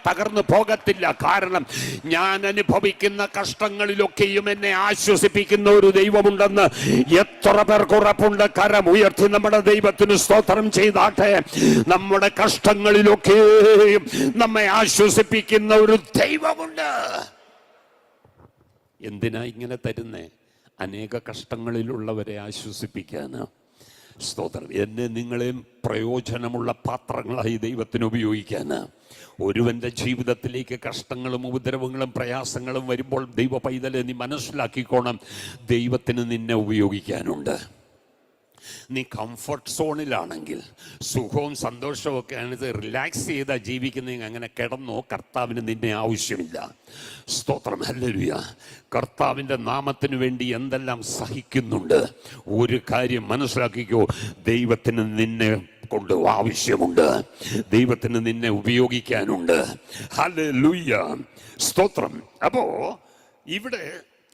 തകർന്നു പോകത്തില്ല. കാരണം ഞാൻ അനുഭവിക്കുന്ന കഷ്ടങ്ങളിലൊക്കെയും എന്നെ ആശ്വസിപ്പിക്കുന്ന ഒരു ദൈവമുണ്ടെന്ന് എത്ര പേർക്ക് ഉറപ്പുണ്ട്? കരം ഉയർത്തി നമ്മുടെ ദൈവത്തിന് സ്തോത്രം ചെയ്താട്ടെ. നമ്മുടെ കഷ്ടങ്ങളിലൊക്കെയും നമ്മെ ആശ്വസിപ്പിക്കുന്ന ഒരു ദൈവമുണ്ട്. എന്തിനാ ഇങ്ങനെ തരുന്നേ? അനേക കഷ്ടങ്ങളിലുള്ളവരെ ആശ്വസിപ്പിക്കാനാ. സ്തോത്രം. എന്നെ നിങ്ങളെയും പ്രയോജനമുള്ള പാത്രങ്ങളായി ദൈവത്തിന് ഉപയോഗിക്കാന്. ഒരുവന്റെ ജീവിതത്തിലേക്ക് കഷ്ടങ്ങളും ഉപദ്രവങ്ങളും പ്രയാസങ്ങളും വരുമ്പോൾ ദൈവ പൈതലെ നീ മനസ്സിലാക്കിക്കോണം, ദൈവത്തിന് നിന്നെ ഉപയോഗിക്കാനുണ്ട്. നീ കംഫർട്ട് സോണിലാണെങ്കിൽ, സുഖവും സന്തോഷവും ഒക്കെ ആണ്, റിലാക്സ് ചെയ്താൽ ജീവിക്കുന്നെങ്കിൽ അങ്ങനെ കിടന്നോ, കർത്താവിന് നിന്നെ ആവശ്യമില്ല. സ്തോത്രം. ഹല്ലേലൂയ. കർത്താവിൻ്റെ നാമത്തിന് വേണ്ടി എന്തെല്ലാം സഹിക്കുന്നുണ്ട്. ഒരു കാര്യം മനസ്സിലാക്കിക്കോ, ദൈവത്തിന് നിന്നെ കൊണ്ട് ആവശ്യമുണ്ട്. ദൈവത്തിന് നിന്നെ ഉപയോഗിക്കാനുണ്ട്. ഹല്ലേലൂയ. സ്തോത്രം. അപ്പോ ഇവിടെ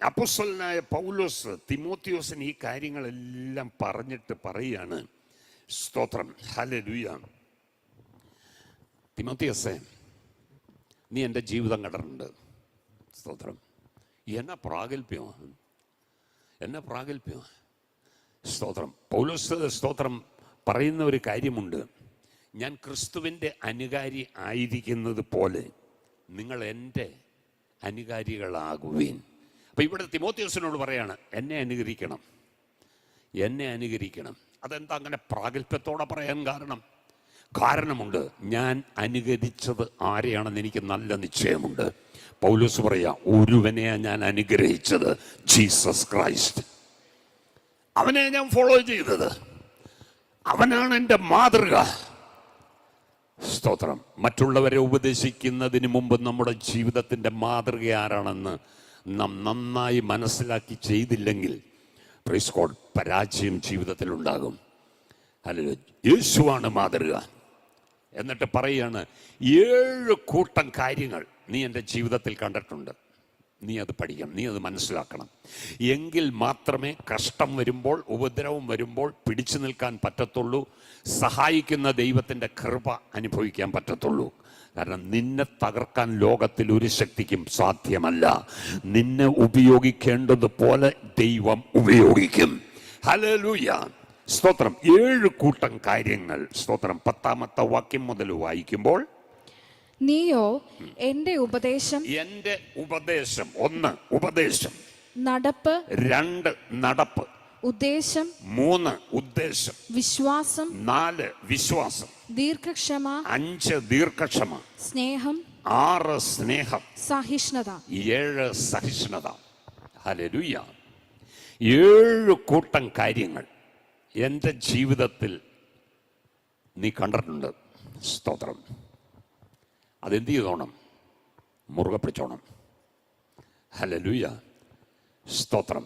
അപ്പോസ്തലനായ പൗലോസ് തിമോത്തിയോസിന് ഈ കാര്യങ്ങളെല്ലാം പറഞ്ഞിട്ട് പറയാണ്. സ്തോത്രം. ഹല്ലേലൂയ. തിമോത്തിയോസേ, നീ എൻ്റെ ജീവിതം കണ്ടിട്ടുണ്ട്. സ്തോത്രം. എന്നാ പ്രാഗൽഭ്യമാണ്, എന്നാ പ്രാഗൽഭ്യമാണ്. സ്തോത്രം. പൗലോസ് സ്തോത്രം പറയുന്ന ഒരു കാര്യമുണ്ട്. ഞാൻ ക്രിസ്തുവിൻ്റെ അനുകാരി ആയിരിക്കുന്നത് പോലെ നിങ്ങൾ എൻ്റെ അനുകാരികളാകുവീൻ. അപ്പം ഇവിടെ തിമോത്തിയോസിനോട് പറയാണ്, എന്നെ അനുകരിക്കണം, എന്നെ അനുകരിക്കണം. അതെന്താ അങ്ങനെ പ്രാഗൽഭ്യത്തോടെ പറയാൻ കാരണമുണ്ട്. ഞാൻ അനുകരിച്ചത് ആരെയാണെന്ന് എനിക്ക് നല്ല നിശ്ചയമുണ്ട്. പൗലോസ് പറയാ, ഒരുവനെയാണ് ഞാൻ അനുഗ്രഹിച്ചത്, ജീസസ് ക്രൈസ്റ്റ്. അവനെ ഞാൻ ഫോളോ ചെയ്തത്, അവനാണ് എൻ്റെ മാതൃക. സ്തോത്രം. മറ്റുള്ളവരെ ഉപദേശിക്കുന്നതിന് മുമ്പ് നമ്മുടെ ജീവിതത്തിൻ്റെ മാതൃക ആരാണെന്ന് നാം നന്നായി മനസ്സിലാക്കി ചെയ്തില്ലെങ്കിൽ പ്രൈസ് ഗോഡ്, പരാജയം ജീവിതത്തിൽ ഉണ്ടാകും. ഹല്ലേലൂയ. യേശുവാണ് മാതൃക. എന്നിട്ട് പറയാണ്, 7 കൂട്ടം കാര്യങ്ങൾ നീ എൻ്റെ ജീവിതത്തിൽ കണ്ടിട്ടുണ്ട്. നീ അത് പഠിക്കണം, നീ അത് മനസ്സിലാക്കണം. എങ്കിൽ മാത്രമേ കഷ്ടം വരുമ്പോൾ, ഉപദ്രവം വരുമ്പോൾ പിടിച്ചു നിൽക്കാൻ പറ്റത്തുള്ളൂ. സഹായിക്കുന്ന ദൈവത്തിൻ്റെ കൃപ അനുഭവിക്കാൻ പറ്റത്തുള്ളൂ. കാരണം നിന്നെ തകർക്കാൻ ലോകത്തിൽ ഒരു ശക്തിക്കും സാധ്യമല്ല. നിന്നെ ഉപയോഗിക്കേണ്ടതുപോലെ ദൈവം ഉപയോഗിക്കും. ഹല്ലേലൂയ. സ്തോത്രം. 7 കൂട്ടം കാര്യങ്ങൾ. സ്തോത്രം. 10-ാമത്തെ വാക്യം മുതൽ വായിക്കുമ്പോൾ, നീയോ എന്റെ ഉപദേശം, 1 ഉപദേശം, നടപ്പ് 2 നടപ്പ്, ഉദ്ദേശം 3 ഉദ്ദേശം, വിശ്വാസം 4 വിശ്വാസം, ദീർഘക്ഷമ 5 ദീർഘക്ഷമ, സ്നേഹം 6 സ്നേഹം, സഹിഷ്ണുത 7 സഹിഷ്ണുത. ഹല്ലേലൂയ. 7 കൂട്ടം കാര്യങ്ങൾ എൻ്റെ ജീവിതത്തിൽ നീ കണ്ടിട്ടുണ്ട്. സ്തോത്രം. അതെന്ത് ചെയ്തോണം? മുറുകെ പിടിച്ചോണം. ഹല്ലേലൂയ. സ്തോത്രം.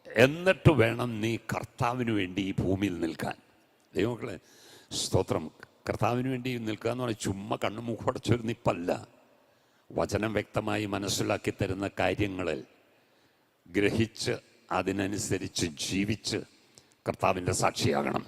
എന്നിട്ട് വേണം നീ കർത്താവിന് വേണ്ടി ഈ ഭൂമിയിൽ നിൽക്കാൻ. ദൈവമക്കളെ, സ്തോത്രം. കർത്താവിന് വേണ്ടി നിൽക്കുക എന്ന് പറഞ്ഞാൽ ചുമ്മാ കണ്ണുമൂക്കടച്ചൊരു നിപ്പല്ല. വചനം വ്യക്തമായി മനസ്സിലാക്കി തരുന്ന കാര്യങ്ങളിൽ ഗ്രഹിച്ച് അതിനനുസരിച്ച് ജീവിച്ച് കർത്താവിൻ്റെ സാക്ഷിയാകണം.